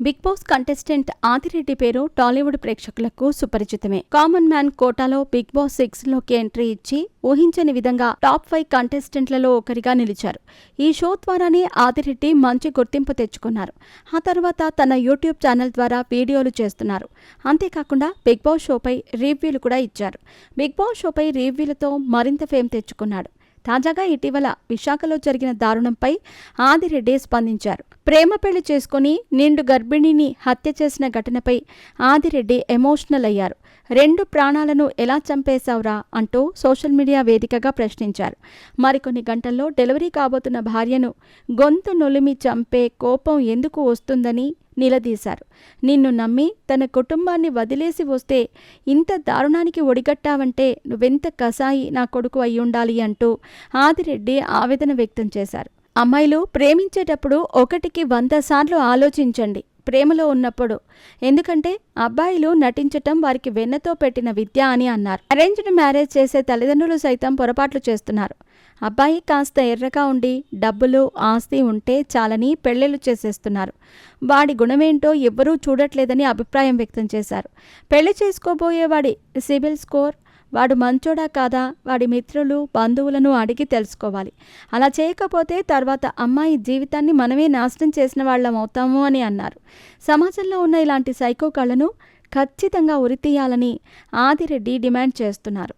Big boss contestant Adireddy పేరు టాలీవుడ్ ప్రేక్షకులకు సుపరిచితమే. Common man కోటాలో బిగ్ బాస్ 6లోకి ఎంట్రీ ఇచ్చి ఊహించని విధంగా టాప్ 5 కంటెస్టెంట్లలో ఒకరిగా నిలిచారు. ఈ షో ద్వారానే ఆదిరెడ్డి మంచి గుర్తింపు తెచ్చుకున్నారు. ఆ తర్వాత తన యూట్యూబ్ ఛానల్ ద్వారా వీడియోలు చేస్తున్నారు. అంతేకాకుండా బిగ్ బాస్ షోపై రివ్యూలు కూడా ఇచ్చారు. బిగ్ బాస్ షోపై రివ్యూలతో మరింత ఫేమ్ తెచ్చుకున్నాడు. తాజాగా ఇటీవల విశాఖలో జరిగిన దారుణంపై ఆదిరెడ్డి స్పందించారు. ప్రేమ పెళ్లి చేసుకుని నిండు గర్భిణిని హత్య చేసిన ఘటనపై ఆదిరెడ్డి ఎమోషనల్ అయ్యారు. 2 ప్రాణాలను ఎలా చంపేశావురా అంటూ సోషల్ మీడియా వేదికగా ప్రశ్నించారు. మరికొన్ని గంటల్లో డెలివరీ కాబోతున్న భార్యను గొంతు నులిమి చంపే కోపం ఎందుకు వస్తుందని నిలదీశారు. నిన్ను నమ్మి తన కుటుంబాన్ని వదిలేసి వస్తే ఇంత దారుణానికి ఒడిగట్టావంటే నువ్వెంత కసాయి నా కొడుకు అయ్యుండాలి అంటూ ఆదిరెడ్డి ఆవేదన వ్యక్తం చేశారు. అమ్మాయిలు ప్రేమించేటప్పుడు 1కి 100 సార్లు ఆలోచించండి ప్రేమలో ఉన్నప్పుడు. ఎందుకంటే అబ్బాయిలు నటించటం వారికి వెన్నతో పెట్టిన విద్య అని అన్నారు. అరేంజ్డ్ మ్యారేజ్ చేసే తల్లిదండ్రులు సైతం పొరపాట్లు చేస్తున్నారు. అబ్బాయి కాస్త ఎర్రగా ఉండి డబ్బులు ఆస్తి ఉంటే చాలని పెళ్లిళ్ళు చేసేస్తున్నారు. వాడి గుణమేంటో ఎవ్వరూ చూడట్లేదని అభిప్రాయం వ్యక్తం చేశారు. పెళ్లి చేసుకోబోయేవాడి సిబిల్ స్కోర్, వాడు మంచోడా కాదా, వాడి మిత్రులు బంధువులను అడిగి తెలుసుకోవాలి. అలా చేయకపోతే తర్వాత అమ్మాయి జీవితాన్ని మనమే నాశనం చేసిన వాళ్ళం అవుతాము అని అన్నారు. సమాజంలో ఉన్న ఇలాంటి సైకో కళను ఖచ్చితంగా ఉరితీయాలని ఆదిరెడ్డి డిమాండ్ చేస్తున్నారు.